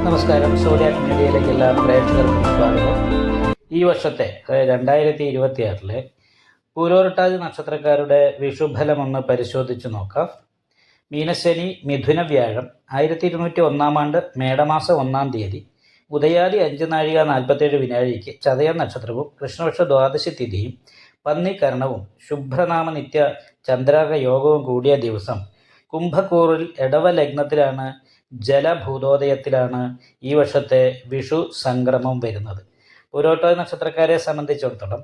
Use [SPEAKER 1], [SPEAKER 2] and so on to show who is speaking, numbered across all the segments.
[SPEAKER 1] നമസ്കാരം. സോഡിയാക് മീഡിയയിലേക്ക് എല്ലാ പ്രേക്ഷകർക്കും സ്വാഗതം. ഈ വർഷത്തെ 2026 പൂരോരുട്ടാതി നക്ഷത്രക്കാരുടെ വിഷുഫലം ഒന്ന് പരിശോധിച്ച് നോക്കാം. മീനശനി മിഥുന വ്യാഴം 1201 ആണ്ട് മേടമാസം 1 തീയതി ഉദയാദി 5:47 വിനാഴിക്ക് ചതയം നക്ഷത്രവും കൃഷ്ണപക്ഷ ദ്വാദശി തിഥിയും പന്നി കർണവും ശുഭ്രനാമ നിത്യ ചന്ദ്രാക യോഗവും കൂടിയ ദിവസം കുംഭക്കൂറിൽ എടവ ലഗ്നത്തിലാണ്, ജലഭൂതോദയത്തിലാണ് ഈ വർഷത്തെ വിഷു സംക്രമം വരുന്നത്. പൂരോരുട്ടാതി നക്ഷത്രക്കാരെ സംബന്ധിച്ചിടത്തോളം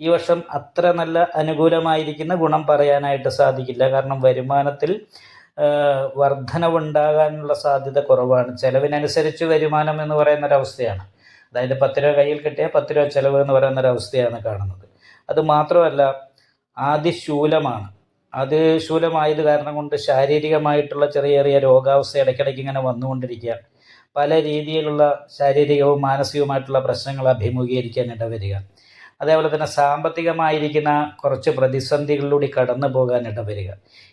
[SPEAKER 1] ഈ വർഷം അത്ര നല്ല അനുകൂലമായിരിക്കുന്ന ഗുണം പറയാനായിട്ട് സാധിക്കില്ല. കാരണം വരുമാനത്തിൽ വർധനവുണ്ടാകാനുള്ള സാധ്യത കുറവാണ്. ചെലവിനനുസരിച്ച് വരുമാനം എന്ന് പറയുന്നൊരവസ്ഥയാണ്. അതായത് 10 രൂപ കയ്യിൽ കിട്ടിയാൽ 10 രൂപ ചെലവ് എന്ന് പറയുന്നൊരവസ്ഥയാണ് കാണുന്നത്. അത് മാത്രമല്ല അതിശൂലമാണ്. അതിശൂലമായത് കാരണം കൊണ്ട് ശാരീരികമായിട്ടുള്ള ചെറിയ ചെറിയ രോഗാവസ്ഥ ഇടയ്ക്കിടയ്ക്ക് ഇങ്ങനെ വന്നുകൊണ്ടിരിക്കുക. പല രീതിയിലുള്ള ശാരീരികവും മാനസികവുമായിട്ടുള്ള പ്രശ്നങ്ങൾ അഭിമുഖീകരിക്കാൻ ഇടവരിക. അതേപോലെ തന്നെ സാമ്പത്തികമായിരിക്കുന്ന കുറച്ച് പ്രതിസന്ധികളിലൂടെ കടന്നു പോകാൻ ഇടവരിക.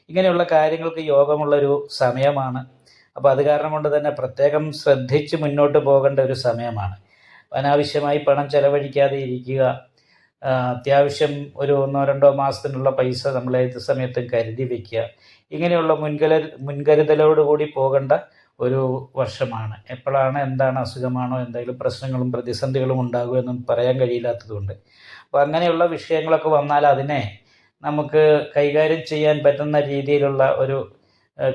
[SPEAKER 1] ഇങ്ങനെയുള്ള കാര്യങ്ങൾക്ക് യോഗമുള്ളൊരു സമയമാണ്. അപ്പോൾ അത് കാരണം കൊണ്ട് തന്നെ പ്രത്യേകം ശ്രദ്ധിച്ച് മുന്നോട്ട് പോകേണ്ട ഒരു സമയമാണ്. അനാവശ്യമായി പണം ചെലവഴിക്കാതെ ഇരിക്കുക. അത്യാവശ്യം ഒരു 1-2 മാസത്തിനുള്ള പൈസ നമ്മൾ ഏത് സമയത്തും കരുതി വയ്ക്കുക. ഇങ്ങനെയുള്ള മുൻകരുതലോടുകൂടി പോകേണ്ട ഒരു വർഷമാണ്. എപ്പോഴാണ് എന്താണ് അസുഖമാണോ എന്തെങ്കിലും പ്രശ്നങ്ങളും പ്രതിസന്ധികളും ഉണ്ടാകുമെന്നും പറയാൻ കഴിയില്ലാത്തതുകൊണ്ട് അപ്പോൾ അങ്ങനെയുള്ള വിഷയങ്ങളൊക്കെ വന്നാൽ അതിനെ നമുക്ക് കൈകാര്യം ചെയ്യാൻ പറ്റുന്ന രീതിയിലുള്ള ഒരു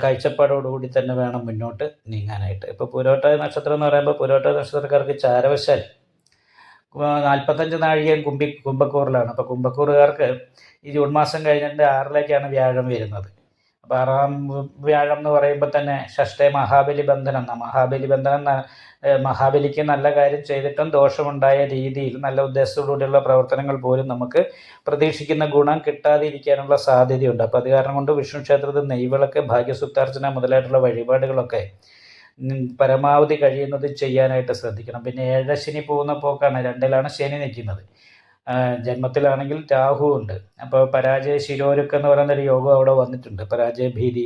[SPEAKER 1] കാഴ്ചപ്പാടോടുകൂടി തന്നെ വേണം മുന്നോട്ട് നീങ്ങാനായിട്ട്. ഇപ്പോൾ പൂരോരുട്ടാതി നക്ഷത്രം എന്ന് പറയുമ്പോൾ പൂരോരുട്ടാതി നക്ഷത്രക്കാർക്ക് ചാരവശാൽ 45 നാഴികയും കുംഭക്കൂറിലാണ്. അപ്പോൾ കുംഭക്കൂറുകാർക്ക് ഈ ജൂൺ മാസം കഴിഞ്ഞിട്ട് 6ലേക്കാണ് വ്യാഴം വരുന്നത്. അപ്പോൾ 6ാം വ്യാഴം എന്ന് പറയുമ്പോൾ തന്നെ ഷഷ്ടേ മഹാബലി ബന്ധനം. മഹാബലിക്ക് നല്ല കാര്യം ചെയ്തിട്ടും ദോഷമുണ്ടായ രീതിയിൽ നല്ല ഉദ്ദേശത്തോടുകൂടിയുള്ള പ്രവർത്തനങ്ങൾ പോലും നമുക്ക് പ്രതീക്ഷിക്കുന്ന ഗുണം കിട്ടാതിരിക്കാനുള്ള സാധ്യതയുണ്ട്. അപ്പോൾ അത് കാരണം കൊണ്ട് വിഷ്ണു ക്ഷേത്രത്തിൽ നെയ്വിളക്ക്, ഭാഗ്യസുത്താർച്ചന മുതലായിട്ടുള്ള വഴിപാടുകളൊക്കെ പരമാവധി കഴിയുന്നത് ചെയ്യാനായിട്ട് ശ്രദ്ധിക്കണം. പിന്നെ 7 ശനി പോകുന്ന പോക്കാണ്. 2ലാണ് ശനി നിൽക്കുന്നത്. ജന്മത്തിലാണെങ്കിൽ രാഹു ഉണ്ട്. അപ്പോൾ പരാജയ ശിരോരുക്ക് എന്ന് പറയുന്നൊരു യോഗം അവിടെ വന്നിട്ടുണ്ട്. പരാജയ ഭീതി,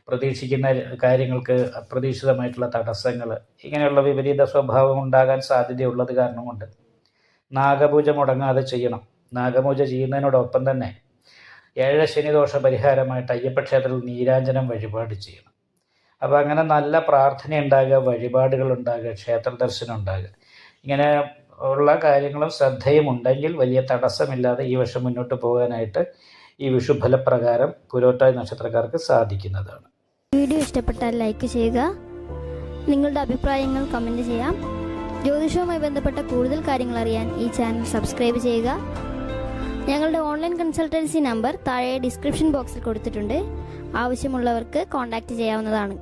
[SPEAKER 1] പ്രതീക്ഷിക്കുന്ന കാര്യങ്ങൾക്ക് അപ്രതീക്ഷിതമായിട്ടുള്ള തടസ്സങ്ങൾ, ഇങ്ങനെയുള്ള വിപരീത സ്വഭാവം ഉണ്ടാകാൻ സാധ്യതയുള്ളത് കാരണം കൊണ്ട് നാഗപൂജ മുടങ്ങാതെ ചെയ്യണം. നാഗപൂജ ചെയ്യുന്നതിനോടൊപ്പം തന്നെ 7 ശനി ദോഷ പരിഹാരമായിട്ട് അയ്യപ്പ ക്ഷേത്രത്തിൽ നീരാഞ്ജനം വഴിപാട് ചെയ്യണം. അപ്പോൾ അങ്ങനെ നല്ല പ്രാർത്ഥന ഉണ്ടാകുക, വഴിപാടുകൾ ഉണ്ടാകുക, ക്ഷേത്ര ദർശനം ഉണ്ടാകുക, ഇങ്ങനെ ഉള്ള കാര്യങ്ങളും ശ്രദ്ധയും ഉണ്ടെങ്കിൽ വലിയ തടസ്സമില്ലാതെ ഈ വർഷം മുന്നോട്ട് പോകാനായിട്ട് ഈ വിഷുഫലപ്രകാരം പൂരോരുട്ടാതി നക്ഷത്രക്കാർക്ക് സാധിക്കുന്നതാണ്.
[SPEAKER 2] വീഡിയോ ഇഷ്ടപ്പെട്ടാൽ ലൈക്ക് ചെയ്യുക, നിങ്ങളുടെ അഭിപ്രായങ്ങൾ കമൻറ്റ് ചെയ്യാം. ജ്യോതിഷവുമായി ബന്ധപ്പെട്ട കൂടുതൽ കാര്യങ്ങൾ അറിയാൻ ഈ ചാനൽ സബ്സ്ക്രൈബ് ചെയ്യുക. ഞങ്ങളുടെ ഓൺലൈൻ കൺസൾട്ടൻസി നമ്പർ താഴെ ഡിസ്ക്രിപ്ഷൻ ബോക്സിൽ കൊടുത്തിട്ടുണ്ട്. ആവശ്യമുള്ളവർക്ക് കോൺടാക്റ്റ് ചെയ്യാവുന്നതാണ്.